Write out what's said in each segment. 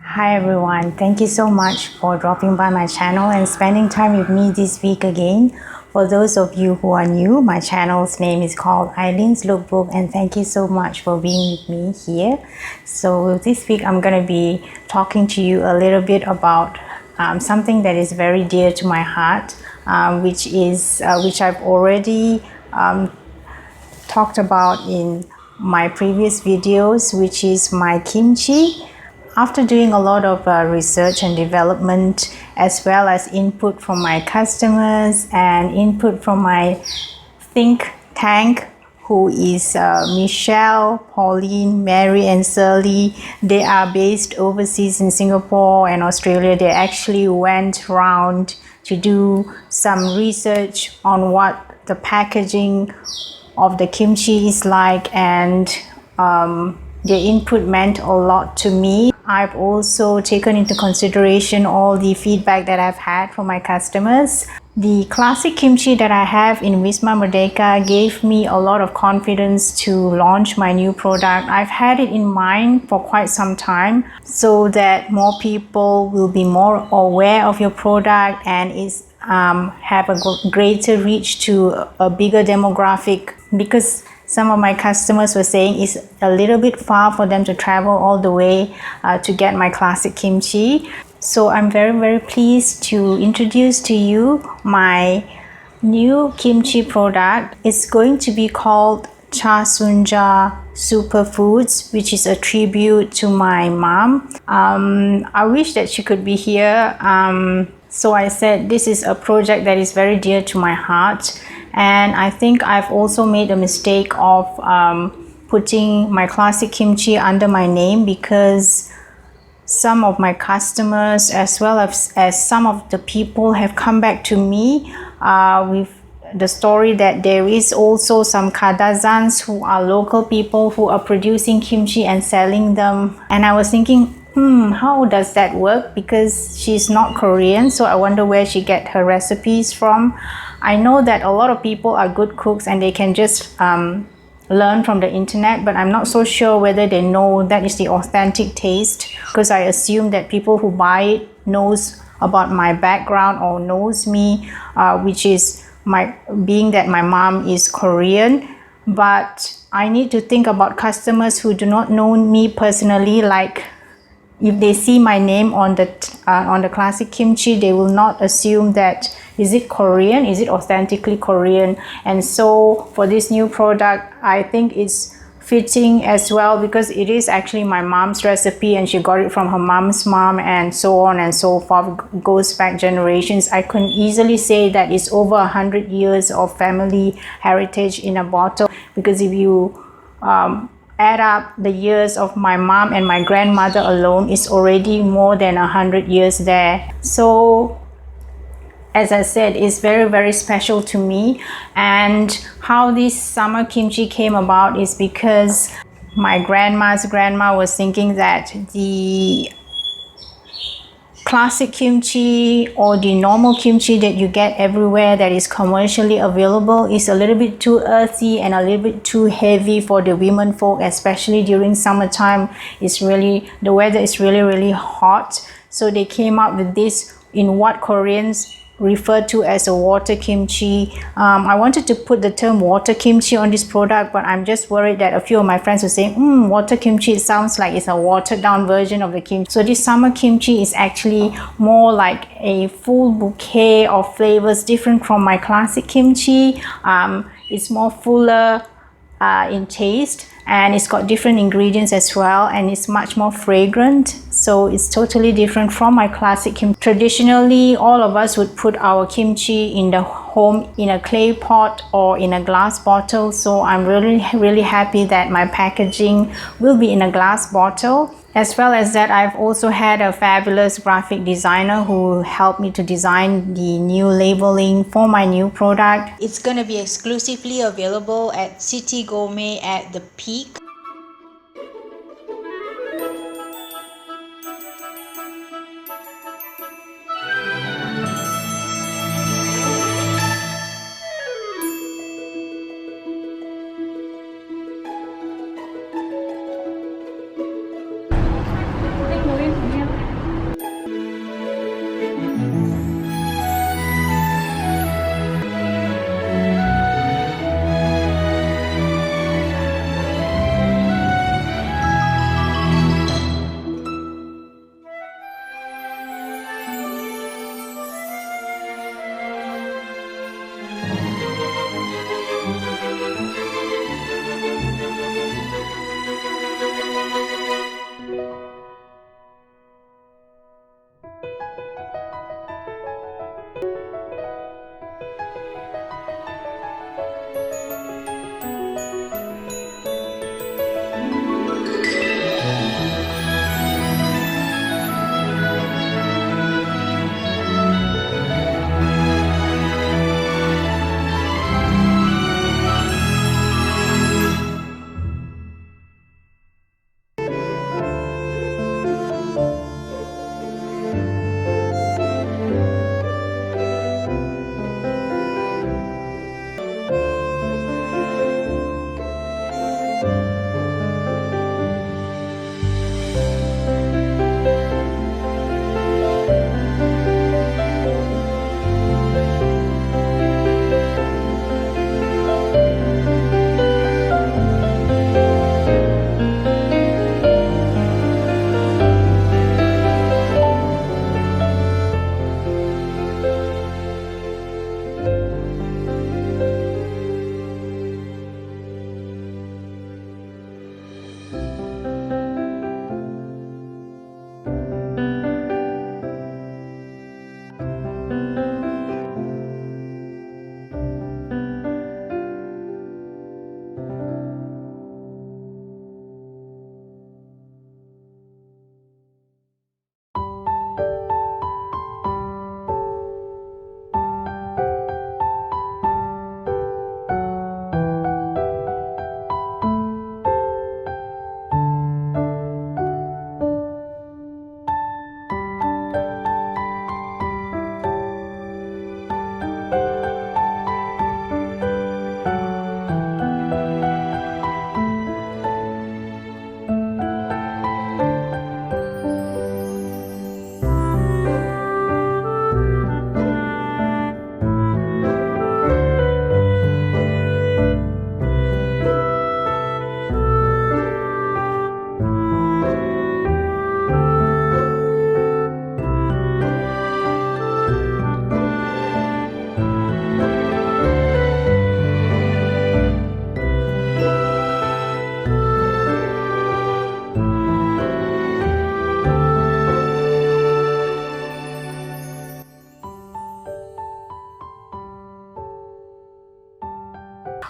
Hi everyone, thank you so much for dropping by my channel and spending time with me this week again. For those of you who are new, my channel's name is called Eileen's Lookbook, and thank you so much for being with me here. So this week I'm going to be talking to you a little bit about something that is very dear to my heart, which I've already talked about in my previous videos, which is my kimchi. After doing a lot of research and development, as well as input from my customers and input from my think tank, who is Michelle, Pauline, Mary and Shirley. They are based overseas in Singapore and Australia. They actually went around to do some research on what the packaging of the kimchi is like, and their input meant a lot to me. I've also taken into consideration all the feedback that I've had from my customers. The classic kimchi that I have in Wisma Merdeka gave me a lot of confidence to launch my new product. I've had it in mind for quite some time so that more people will be more aware of your product and have a greater reach to a bigger demographic, because some of my customers were saying it's a little bit far for them to travel all the way to get my classic kimchi. So I'm very pleased to introduce to you my new kimchi product. It's going to be called Chasunja Superfoods, which is a tribute to my mom. I wish that she could be here. So I said this is a project that is very dear to my heart, and I think I've also made a mistake of putting my classic kimchi under my name, because some of my customers as well as some of the people have come back to me with the story that there is also some kadazans who are local people who are producing kimchi and selling them. And I was thinking, how does that work? Because she's not Korean, so I wonder where she get her recipes from. I know that a lot of people are good cooks and they can just learn from the internet, but I'm not so sure whether they know that is the authentic taste, because I assume that people who buy it knows about my background or knows me, which is being that my mom is Korean. But I need to think about customers who do not know me personally. Like, if they see my name on the classic kimchi, they will not assume that is it Korean, is it authentically Korean. And so for this new product, I think it's fitting as well, because it is actually my mom's recipe and she got it from her mom's mom, and so on and so forth, goes back generations. I can easily say that it's over 100 years of family heritage in a bottle, because if you add up the years of my mom and my grandmother alone, it's already more than 100 years there. So as I said, it's very special to me. And how this summer kimchi came about is because my grandma's grandma was thinking that the classic kimchi or the normal kimchi that you get everywhere that is commercially available is a little bit too earthy and a little bit too heavy for the women folk, especially during summertime. The weather is really hot. So they came up with this in what Koreans referred to as a water kimchi. I wanted to put the term water kimchi on this product, but I'm just worried that a few of my friends were saying, water kimchi, it sounds like it's a watered down version of the kimchi. So this summer kimchi is actually more like a full bouquet of flavors, different from my classic kimchi. It's more fuller in taste, and it's got different ingredients as well, and it's much more fragrant. So it's totally different from my classic kimchi. Traditionally, all of us would put our kimchi in the home in a clay pot or in a glass bottle. So I'm really happy that my packaging will be in a glass bottle. As well as that, I've also had a fabulous graphic designer who helped me to design the new labeling for my new product. It's going to be exclusively available at City Gourmet at the Peak.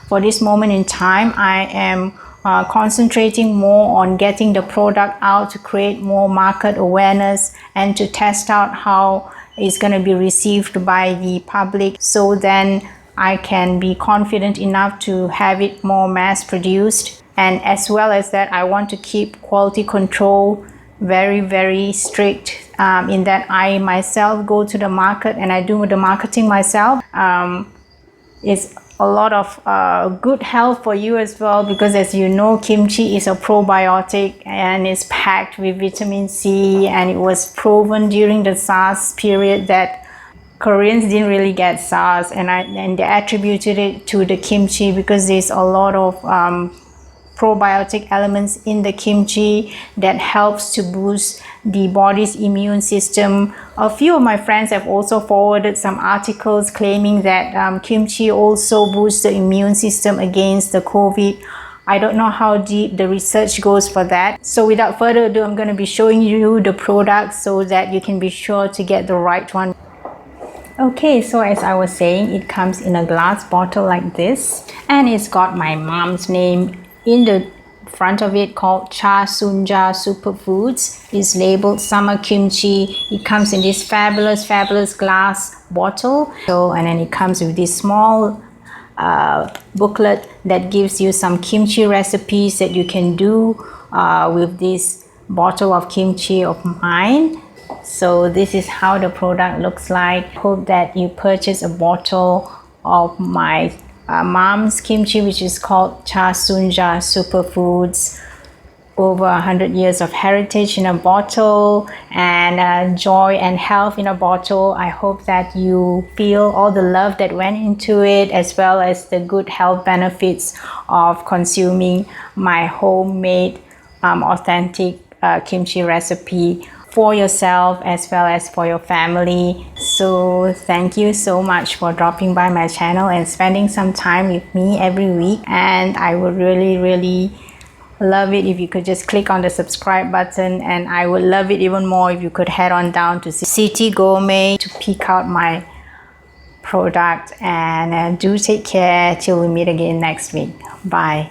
For this moment in time, I am concentrating more on getting the product out to create more market awareness and to test out how it's going to be received by the public, so then I can be confident enough to have it more mass produced. And as well as that, I want to keep quality control very, very strict, in that I myself go to the market and I do the marketing myself. It's a lot of good health for you as well, because as you know, kimchi is a probiotic and it's packed with vitamin C, and it was proven during the SARS period that Koreans didn't really get SARS, and they attributed it to the kimchi because there's a lot of probiotic elements in the kimchi that helps to boost the body's immune system. A few of my friends have also forwarded some articles claiming that kimchi also boosts the immune system against the COVID. I don't know how deep the research goes for that. So without further ado, I'm going to be showing you the product so that you can be sure to get the right one. Okay, so as I was saying, it comes in a glass bottle like this, and it's got my mom's name in the front of it, called Cha Sunja Superfoods. It's labeled summer kimchi. It comes in this fabulous glass bottle. And then it comes with this small booklet that gives you some kimchi recipes that you can do with this bottle of kimchi of mine. So this is how the product looks like. Hope that you purchase a bottle of my mom's kimchi, which is called Cha Sunja Superfoods. Over 100 years of heritage in a bottle, and joy and health in a bottle. I hope that you feel all the love that went into it, as well as the good health benefits of consuming my homemade authentic kimchi recipe for yourself as well as for your family. So thank you so much for dropping by my channel and spending some time with me every week, and I would really love it if you could just click on the subscribe button, and I would love it even more if you could head on down to City Gourmet to pick out my product. And do take care till we meet again next week. Bye.